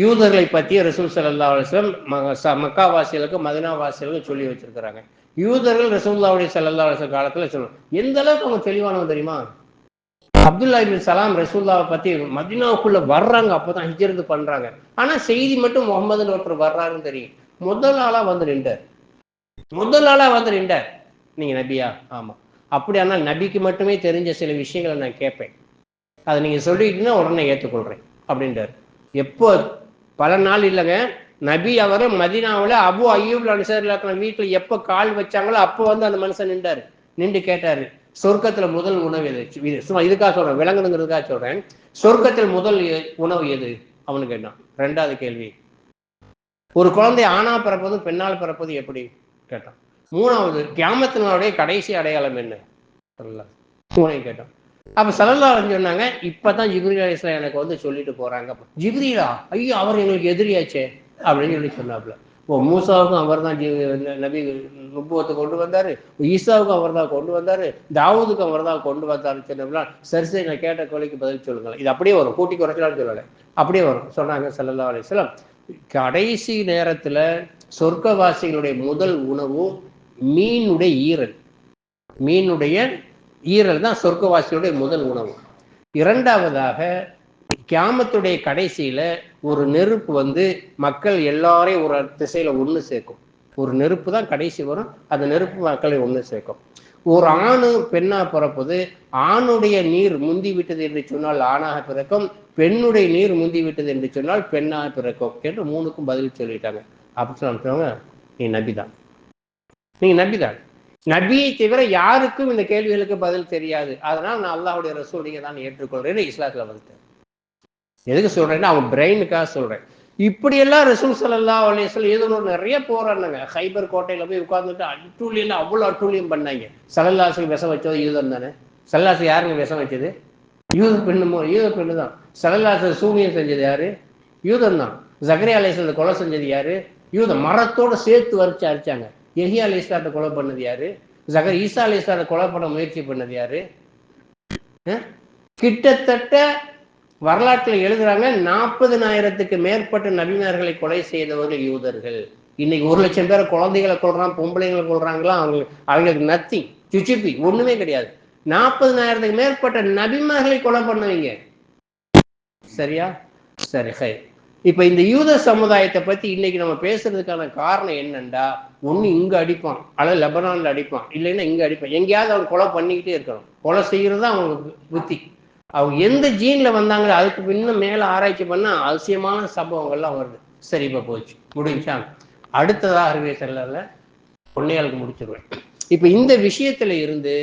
யூதர்களை பற்றி ரசூல் ஸல்லல்லாஹு அலைஹி வஸல்லம் மக்கா வாசிகளுக்கு மதீனா வாசிகளுக்கு சொல்லி வச்சிருக்கிறாங்க. யூதர்கள் ரசூலுல்லாஹி ஸல்லல்லாஹு அலைஹி வஸல்லம் காலத்துல சொல்லணும். எந்த அளவுக்கு அவங்க தெளிவானவங்க தெரியுமா? அப்துல்லா இப்னு சலாம் ரசூலுல்லாஹை பத்தி மதீனாவுக்குள்ள வர்றாங்க, அப்பதான் ஹிஜ்ரத் பண்றாங்க. ஆனா செய்தி மட்டும் முகமதுன்னு ஒருத்தர் வர்றாருன்னு தெரியும். முதல் ஆளா வந்து நின்றார். நீங்க நபியா? ஆமா. அப்படியானால் நபிக்கு மட்டுமே தெரிஞ்ச சில விஷயங்களை நான் கேட்பேன், அதை நீங்க சொல்லிட்டீங்கன்னா உடனே ஏற்றுக்கொள்றேன் அப்படின்றார். எப்போ? பல நாள் இல்லைங்க, நபி அவரை மதீனாவில் அபு அய்யூப் அன்சாரி வீட்டுல எப்ப கால் வச்சாங்களோ அப்போ வந்து அந்த மனுஷன் நின்று கேட்டாரு, சொர்க்கத்துல முதல் உணவு எது? சும்மா இதுக்காக சொல்றேன், விளங்கணுங்கிறதுக்காக சொல்றேன். சொர்க்கத்தில் முதல் உணவு எது அவனு கேட்டான். ரெண்டாவது கேள்வி, ஒரு குழந்தை ஆணா பிறப்பது பெண்ணால் பிறப்பது எப்படி கேட்டான். மூணாவது, கியாமத்தினுடைய கடைசி அடையாளம் என்ன மூணையும் கேட்டான். அப்ப ஸல்லல்லாஹு அலைஹி வஸல்லம் சொன்னாங்க, இப்பதான் ஜிப்ரீல் அலைஹிஸ்ஸலாம் எனக்கு வந்து சொல்லிட்டு போறாங்க. ஜிப்ரீலா? ஐயோ, அவர் எங்களுக்கு எதிரியாச்சே அப்படின்னு சொல்லி சொன்னாப்ல. மூசாவுக்கும் அவர் தான் நபி நுபுவத்தை கொண்டு வந்தாரு, ஈசாவுக்கும் அவர் தான் கொண்டு வந்தாரு, தாவூதுக்கும் அவர் தான் கொண்டு வந்தாருன்னு சொன்னா, சரி நான் கேட்ட கோழிக்கு பதில் சொல்லுங்களேன். இது அப்படியே வரும், கூட்டி குறைச்சலான்னு சொல்லலை, அப்படியே வரும். சொன்னாங்க ஸல்லல்லாஹு அலைஹி வஸல்லம், கடைசி நேரத்துல சொர்க்கவாசிகளுடைய முதல் உணவு மீனுடைய ஈரல் தான் சொர்க்கவாசிகளுடைய முதல் உணவு. இரண்டாவதாக, கியாமத்துடைய கடைசியில ஒரு நெருப்பு வந்து மக்கள் எல்லாரையும் ஒரு திசையில ஒண்ணு சேர்க்கும். ஒரு நெருப்பு தான் கடைசி வரும், அந்த நெருப்பு மக்களை ஒண்ணு சேர்க்கும். ஒரு ஆணு பெண்ணா பிறப்பது, ஆணுடைய நீர் முந்தி விட்டது என்று சொன்னால் ஆணாக பிறக்கும், பெண்ணுடைய நீர் முந்தி விட்டது என்று சொன்னால் பெண்ணாக பிறக்கும் என்று மூணுக்கும் பதில் சொல்லிட்டாங்க. அப்படி சொல்லுவாங்க, நீங்க நபிதான். நபியை தவிர யாருக்கும் இந்த கேள்விகளுக்கு பதில் தெரியாது. அதனால் நான் அல்லாஹ்வுடைய ரசூலை தான் ஏற்றுக்கொள்றேன்னு இஸ்லாத்துல வந்துட்டேன். எதுக்கு சொல்றேன்னா, அவங்க பிரெயினுக்காக சொல்றேன். இப்படியெல்லாம் ரசூல் ஸல்லல்லாஹு அலைஹி வஸல்லம் ஏதோ நிறைய போராடினாங்க. ஹைபர் கோட்டையில போய் உட்கார்ந்துட்டு அட்டூழியம், அவ்வளவு அட்டூழியம் பண்ணாங்க. ஸல்லல்லாஹு அலைஹி வஸல்லம் விஷம் வச்சது யூதன் தானே. ஸல்லல்லாஹு யாருங்க விஷம் வச்சது? யூத பெண்ணு தான். ஸல்லல்லாஹு அலைஹி வஸல்லம் சூனியம் செஞ்சது யாரு? யூதன் தான். ஜக்கரியா அலைஹிஸ்ஸலாம் கொலை செஞ்சது யாரு? யூதன். மரத்தோட சேர்த்து வரைச்சு அடிச்சாங்க. யஹ்யா அலைஹிஸ்ஸலாத்தை கொலை பண்ணது யாரு? ஈசா அலைஹிஸ்ஸலாத்தை கொலை பண்ண முயற்சி பண்ணது யாரு? கிட்டத்தட்ட வரலாற்றில் எழுதுறாங்க, 40,000க்கு மேற்பட்ட நபிமார்களை கொலை செய்தவர்கள் யூதர்கள். இன்னைக்கு 1,00,000 பேரை குழந்தைகளை கொள்றான், பொம்பளைங்களை கொள்றாங்களா, அவங்களுக்கு நத்திங், சுச்சிப்பி ஒண்ணுமே கிடையாது. 40,000க்கு மேற்பட்ட நபிமார்களை கொலை பண்ணுவீங்க. சரியா? சரி, ஹை. இப்ப இந்த யூத சமுதாயத்தை பத்தி இன்னைக்கு நம்ம பேசுறதுக்கான காரணம் என்னண்டா, ஒண்ணு இங்க அடிப்பான், அல்லது லெபனான்ல அடிப்பான், இல்லைன்னா இங்க அடிப்பான். எங்கேயாவது அவங்க கொலை பண்ணிக்கிட்டே இருக்கணும். கொலை செய்யறது தான் அவங்களுக்கு புத்தி. அவங்க எந்த ஜீன்ல வந்தாங்களோ அதுக்கு இன்னும் மேல ஆராய்ச்சி பண்ணா அவசியமான சம்பவங்கள்லாம் வருது. சரி, இப்ப போச்சு, முடிஞ்சா அடுத்ததா அறிவியல் செல்லல பொன்னையாளுக்கு முடிச்சிருவேன். இப்ப இந்த விஷயத்துல இருந்து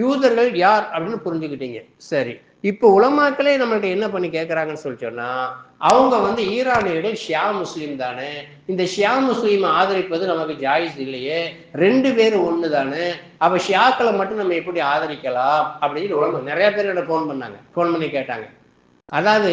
யூதர்கள் யார் அப்படின்னு புரிஞ்சுக்கிட்டீங்க. சரி, இப்ப உலமாக்களே நம்மள்ட்ட என்ன பண்ணி கேட்கறாங்கன்னு சொல்லி சொன்னா, அவங்க வந்து ஈரானியர்கள் ஷியா முஸ்லீம் தானே, இந்த ஷியா முஸ்லீம் ஆதரிப்பது நமக்கு ஜாயிஸ் இல்லையே, 2 பேரும் ஒண்ணு தானே, அப்ப ஷியாக்களை மட்டும் நம்ம எப்படி ஆதரிக்கலாம் அப்படின்னு உலகம் நிறைய பேர் என்ன ஃபோன் பண்ணி கேட்டாங்க. அதாவது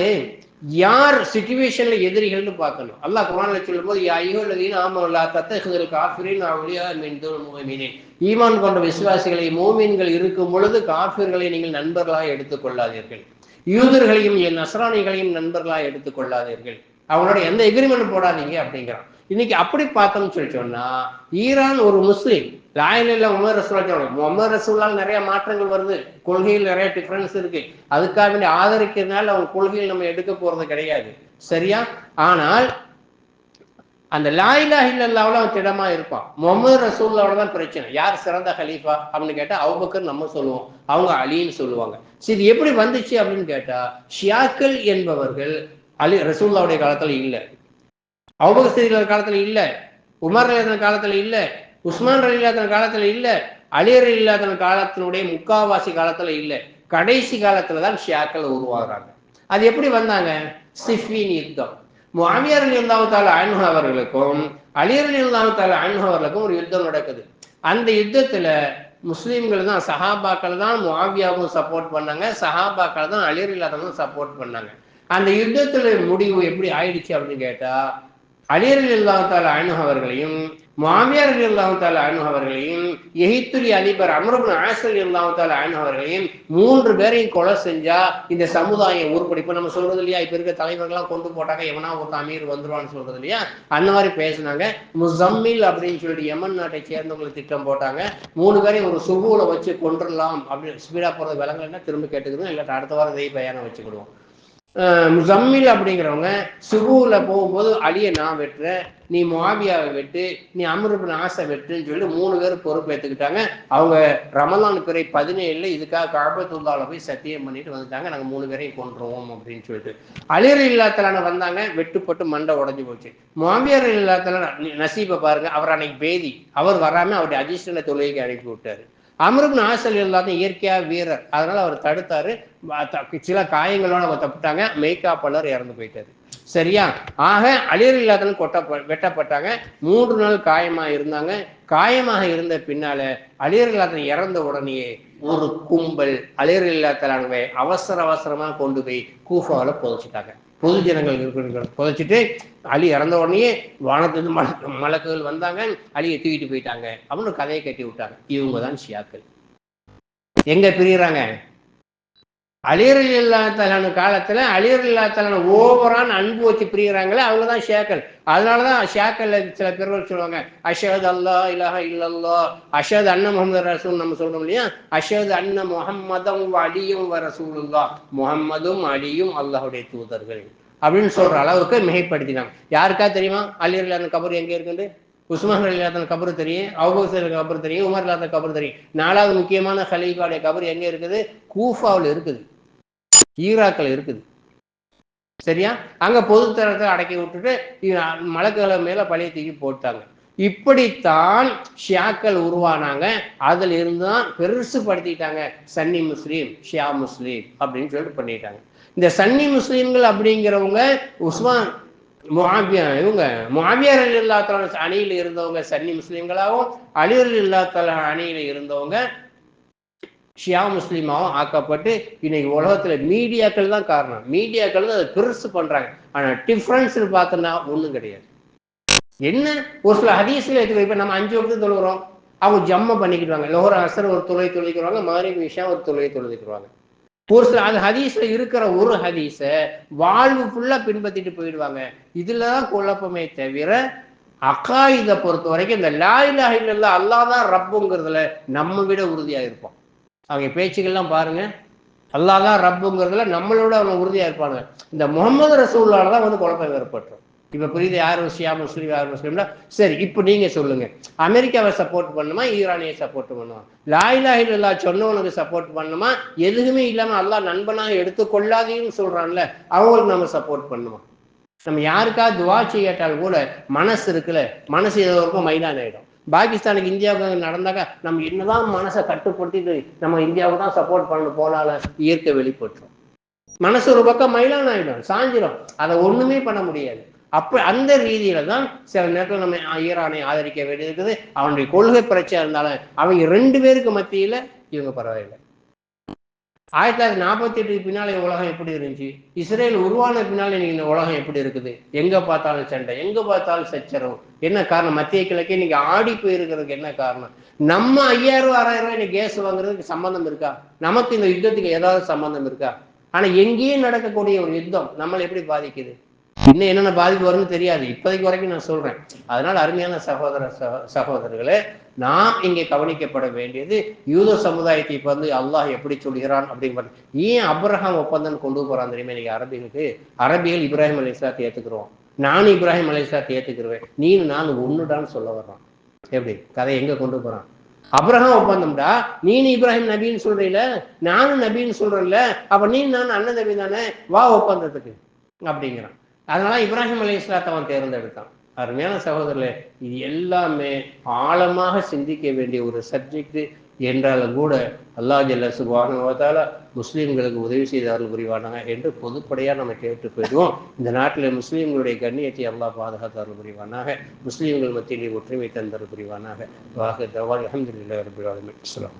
யார் சிச்சுவேஷன்ல எதிரிகள்னு பார்க்கணும். அல்லாஹ் குர்ஆன்ல சொல்லும் போது, யா அய்யுஹல்லதீன ஆமனு லா தத்தஹிதுல் காஃபிரீன அவ்லியா மின் துனில் முஃமினீன், ஈமான் கொண்ட விசுவாசிகளை, மூமின்கள் இருக்கும் பொழுது காஃபிர்களை நீங்கள் நண்பர்களாக எடுத்துக்கொள்ளாதீர்கள், யூதர்களையும் நஸ்ரானிகளையும் நண்பர்களாக எடுத்துக்கொள்ளாதீர்கள், அவங்களோட எந்த எக்ரிமெண்ட் போடாதீங்க அப்படிங்கிறான். இன்னைக்கு அப்படி பார்த்தோம்னு சொல்லி சொன்னா, ஈரான் ஒரு முஸ்லீம், லாயில முகமது ரசூலுல்லாஹ் சொல்றாங்க, முகமது ரசூலுல்லாஹ் நிறைய மாற்றங்கள் வருது, கொள்கையில் நிறைய டிஃபரன்ஸ் இருக்கு, அதுக்காக வேண்டி ஆதரிக்கிறதுனால அவங்க கொள்கையில் நம்ம எடுக்க போறது கிடையாது. சரியா? ஆனால் அந்த லா இலாஹ இல்லல்லாஹ்வுல அவன் திடமா இருப்பான். முகமது ரசூலுல்லாஹ்வோட தான் பிரச்சனை. யார் சிறந்த கலீஃபா அப்படின்னு கேட்டா அபூபக்கர் நம்ம சொல்லுவோம், அவங்க அலின்னு சொல்லுவாங்க. சரி, இது எப்படி வந்துச்சு அப்படின்னு கேட்டா, ஷியாக்கள் என்பவர்கள் அலி ரசூலுல்லாஹ்வுடைய காலத்துல இல்ல, அபூபக்கர் சித்திக் காலத்துல இல்ல, உமர் ரலியல்லாஹு காலத்துல இல்ல, உஸ்மான் ரலியல்லாஹு காலத்துல இல்ல, அலி ரலியல்லாஹு காலத்தினுடைய முக்காவாசி காலத்துல இல்ல, கடைசி காலத்துலதான் ஷியாக்கள் உருவாகிறாங்க. அது எப்படி வந்தாங்க? சிஃபின் யுத்தம். முஆவியா ரலியல்லாஹு தஆலா அன்ஹு அவர்களுக்கும் அலி ரலியல்லாஹு தஆலா அன்ஹு அவர்களுக்கும் ஒரு யுத்தம் நடக்குது. அந்த யுத்தத்துல முஸ்லீம்கள் தான், சஹாபாக்கள் தான் முஆவியாவும் சப்போர்ட் பண்ணாங்க, சஹாபாக்கள் தான் அலி ரலியல்லாஹு சப்போர்ட் பண்ணாங்க. அந்த யுத்தத்துல முடிவு எப்படி ஆயிடுச்சு அப்படின்னு கேட்டா, அலி ரலியல்லாஹு தஆலா அன்ஹு அவர்களையும் முஆவியா ரலியல்லாஹு தஆலா அன்ஹு அவர்களையும் எகிப்துல் அதிபர் அம்ர் இப்னு ஆஸ் ரலியல்லாஹு தஆலா அன்ஹு அவர்களையும் 3 பேரையும் கொலை செஞ்சா இந்த சமுதாயம் உருப்படி. இப்ப நம்ம சொல்றது இல்லையா, இப்ப இருக்க தலைவர்கள்லாம் கொண்டு போட்டாங்க, எவனா ஒரு அமீர் வந்துருவான்னு சொல்றது இல்லையா, அந்த மாதிரி பேசினாங்க. முசம்மில் அப்படின்னு சொல்லிட்டு யமன் நாட்டை சேர்ந்தவங்களுக்கு திட்டம் போட்டாங்க. 3 பேரையும் ஒரு சுகுல வச்சு கொண்டுடலாம் அப்படின்னு. ஸ்பீடா போறது விலங்குன்னா திரும்ப கேட்டுக்கிறோம், இல்லாட்ட அடுத்த வாரம் இதே பையனை வச்சுக்கிடுவோம். முசம்மில் அப்படிங்கிறவங்க சுபூல போகும்போது அலியை நான் வெட்டுறேன், நீ முஆவியாவை வெட்டு, நீ அம்ர் இப்னு ஆஸை வெட்டுன்னு சொல்லி 3 பேர் பொறுப்பேற்றுக்கிட்டாங்க. அவங்க ரமலான் பிறை 17 இதுக்காக கஅபத்துல்லாஹ்ல போய் சத்தியம் பண்ணிட்டு வந்துட்டாங்க, நாங்கள் 3 பேரையும் கொன்றுவோம் அப்படின்னு சொல்லிட்டு. அலி ரலியல்லாஹு தஆலா வந்தாங்க, வெட்டுப்பட்டு மண்டை உடஞ்சி போச்சு. முஆவியா ரலியல்லாஹு தஆலா நசீபை பாருங்க, அவர் அன்னைக்கு பேதி, அவர் வராம அவருடைய அதிர்ஷ்ட தொழுகைக்கு அனுப்பி விட்டாரு. அம்ர் இப்னு ஆஸ் எல்லாத்தையும் இயற்கையா வீரர், அதனால அவர் தடுத்தாரு. சில காயங்களோட அவங்க தப்பிட்டாங்க, மெய்காப்பாளர் இறந்து போயிட்டாரு. சரியா? ஆக அலி ரலியல்லாஹு தஆலா வெட்டப்பட்டாங்க. 3 நாள் காயமா இருந்தாங்க. காயமாக இருந்த பின்னால அலி ரலியல்லாஹு தஆலா இறந்த உடனேயே ஒரு கும்பல் அலி ரலியல்லாஹு தஆலாவை அவசரமா கொண்டு போய் கூஃபாவில் புதைச்சிட்டாங்க. பொது ஜனங்கள் புதைச்சிட்டு அலி இறந்த உடனே வானத்திலிருந்து மலக்குகள் வந்தாங்க, அலியை தூக்கிட்டு போயிட்டாங்க அப்படின்னு கதையை கட்டி விட்டாங்க. இவங்க தான் ஷியாக்கள். எங்க பிரிகிறாங்க? அலி ரலியல்லாஹு தஆலா காலத்துல அலி ரலியல்லாஹு தஆலா ஓவரான அன்பு வச்சு பிரிகிறாங்களே, அவங்க தான் ஷியாக்கள். அதனாலதான் ஷியாக்கள்ல சில பேர்கள் சொல்லுவாங்க, அஷ்ஹது அல்லா இலாஹ இல்லல்லாஹ், அஷ்ஹது அன்ன முஹம்மது ரசூல். நம்ம சொல்றோம் இல்லையா, அஷ்ஹது அன்ன முஹம்மதும் அலியும் வ ரசூலுல்லாஹ், முஹம்மதும் அலியும் அல்லாஹ்வுடைய தூதர்கள் அப்படின்னு சொல்ற அளவுக்கு மிகைப்படுத்தினாங்க. யாருக்கா தெரியுமா அலி ரலியல்லாஹு கபர் எங்க இருக்குது? உஸ்மான் ரலியல்லாஹு கபர் தெரியும், அபூபக்கர் கபர் தெரியும், உமர் ரலியல்லாஹு கபர் தெரியும். 4வது முக்கியமான கலீஃபாவுடைய கபர் எங்க இருக்குது? கூஃபாவில் இருக்குது, ஈராக்கில் இருக்குது. சரியா? அங்க பொது தரத்தை அடக்கி விட்டுட்டு மலக்குகளை மேல பழைய தூக்கி போட்டாங்க. இப்படித்தான் ஷியாக்கள் உருவானாங்க. அதுல இருந்துதான் பெருசு படுத்திட்டாங்க சன்னி முஸ்லீம், ஷியா முஸ்லீம் அப்படின்னு சொல்லிட்டு பண்ணிட்டாங்க. இந்த சன்னி முஸ்லீம்கள் அப்படிங்கிறவங்க உஸ்மான் இவங்க முஆவியா ரலியல்லாஹு தஆலா அணியில இருந்தவங்க சன்னி முஸ்லீம்களாகவும், அலி ரலியல்லாஹு தஆலா அணியில இருந்தவங்க ஷியா முஸ்லீமாவும் ஆக்கப்பட்டு இன்னைக்கு உலகத்துல மீடியாக்கள் தான் காரணம். மீடியாக்கள் தான் அதை பெருசு பண்றாங்க. ஆனா டிஃபரன்ஸ் பார்த்தோம்னா ஒண்ணும் கிடையாது. என்ன ஒரு சில ஹதீஸ்ல இருக்கு. இப்ப நம்ம 5 வகுத்து தொழுகிறோம், அவங்க ஜம்ம பண்ணிக்கிடுவாங்க. லோஹர் அசர் ஒரு தொழுகை தொழுதிக்கிறாங்க, மகரிப் இஷா ஒரு தொழுகை தொழுதிக்கிறாங்க. ஒரு சில அது ஹதீஸ்ல இருக்கிற ஒரு ஹதீஸ வாழ்வு ஃபுல்லா பின்பற்றிட்டு போயிடுவாங்க. இதுலதான் குழப்பமே தவிர அகாயிதை பொறுத்த வரைக்கும் இந்த லா இலாஹ இல்லல்லாஹ் அல்லாஹ் தான் ரப்புங்கிறதுல நம்ம விட உறுதியா இருப்போம். அவங்க பேச்சுக்கள்லாம் பாருங்க, அல்லாஹ் தான் ரப்புங்கிறதுல நம்மளோட அவங்க உறுதியா இருப்பாங்க. இந்த முகமது ரசூலுல்லாஹ் தான் வந்து குழப்பம் ஏற்பட்டுரும். இப்ப புரியுது யார் ஷியா முஸ்லீம் யார் முஸ்லீம்னா? சரி, இப்ப நீங்க சொல்லுங்க, அமெரிக்காவை சப்போர்ட் பண்ணுமா, ஈரானியை சப்போர்ட் பண்ணுமா? லா இலாஹ இல்லல்லாஹ் சொன்னவனுக்கு சப்போர்ட் பண்ணுமா? எதுவுமே இல்லாம அல்லாஹ் நண்பனாக எடுத்துக்கொள்ளாதீன்னு சொல்றான்ல, அவங்களுக்கு நம்ம சப்போர்ட் பண்ணுமா? நம்ம யாருக்காவது துவா செய்யாட்டால் கூட மனசு இருக்குல்ல, மனசு ஏதோ இருக்கும் மைதான் ஆயிடும். பாகிஸ்தானுக்கு இந்தியாவுக்கு நடந்தாக்கா நம்ம என்னதான் மனசை கட்டுப்படுத்திட்டு நம்ம இந்தியாவுக்கு தான் சப்போர்ட் பண்ண போனால இயற்கை வெளிப்பட்டுரும். மனசு ஒரு பக்கம் மயிலான் ஆயிடும், சாஞ்சிடும், அதை ஒண்ணுமே பண்ண முடியாது. அப்ப அந்த ரீதியில தான் சில நேரத்தில் நம்ம ஈரானை ஆதரிக்க வேண்டியிருக்குது. அவனுடைய கொள்கை பிரச்சனை இருந்தாலும் அவங்க 2 பேருக்கு மத்தியில இவங்க பரவாயில்லை. 1948 பின்னாலே உலகம் எப்படி இருந்துச்சு? இஸ்ரேல் உருவான பின்னாலே இன்னைக்கு இந்த உலகம் எப்படி இருக்குது? எங்க பார்த்தாலும் சண்டை, எங்க பார்த்தாலும் சச்சரவு. என்ன காரணம்? மத்திய கிழக்கே இன்னைக்கு ஆடி போயிருக்கிறதுக்கு என்ன காரணம்? நம்ம 5000 ரூபாய் 6000 ரூபாய் இன்னைக்கு கேஸ் வாங்குறதுக்கு சம்பந்தம் இருக்கா? நமக்கு இந்த யுத்தத்துக்கு ஏதாவது சம்பந்தம் இருக்கா? ஆனா எங்கேயும் நடக்கக்கூடிய ஒரு யுத்தம் நம்மளை எப்படி பாதிக்குது? இன்னும் என்னென்ன பாதிப்பு வரும்னு தெரியாது, இப்போதைக்கு வரைக்கும் நான் சொல்றேன். அதனால அருமையான சகோதரர்களே, நாம் இங்கே கவனிக்கப்பட வேண்டியது யூத சமுதாயத்தை இப்ப வந்து அல்லாஹ் எப்படி சொல்கிறான் அப்படிங்கிற. ஏன் அப்ரஹாம் ஒப்பந்தம் கொண்டு போறான் தெரியுமா? இன்னைக்கு அரபிகள் இப்ராஹிம் அலைஹிஸ்ஸலாத்தை ஏத்துக்கிறோம், நானும் இப்ராஹிம் அலைஹிஸ்ஸலாத்தை ஏத்துக்கிறேன், நானும் ஒண்ணுடான்னு சொல்ல வர்றான். எப்படி கதை எங்க கொண்டு போறான்? அப்ரஹாம் ஒப்பந்தம்டா, நீனு இப்ராஹிம் நபின்னு சொல்றீல, நானும் நபின்னு சொல்றேன்ல, அப்ப நானும் அண்ணன் நபி தானே, வா ஒப்பந்தத்துக்கு அப்படிங்கிறான். அதனால இப்ராஹிம் அலைஹிஸ்ஸலாத்தை அவன் தேர்ந்தெடுத்தான். அருமையான சகோதரர்களே, இது எல்லாமே ஆழமாக சிந்திக்க வேண்டிய ஒரு சப்ஜெக்ட் என்றாலும் கூட அல்லாஹ் ஜல்ல சுப்ஹானஹு வ தஆலா முஸ்லீம்களுக்கு உதவி செய்தார்கள் புரிவானாங்க என்று பொதுப்படையாக நம்ம கேட்டு போயிடுவோம். இந்த நாட்டில் முஸ்லீம்களுடைய கண்ணியத்தை அல்லாஹ் பாதுகாத்தார்கள் புரிவானாக. முஸ்லீம்கள் மத்தியிலே ஒற்றுமை தந்தர் புரிவானாக. வாஹிர் தஅவானா அல்ஹம்துலில்லாஹி ரப்பில் ஆலமீன். அஸ்ஸலாம்.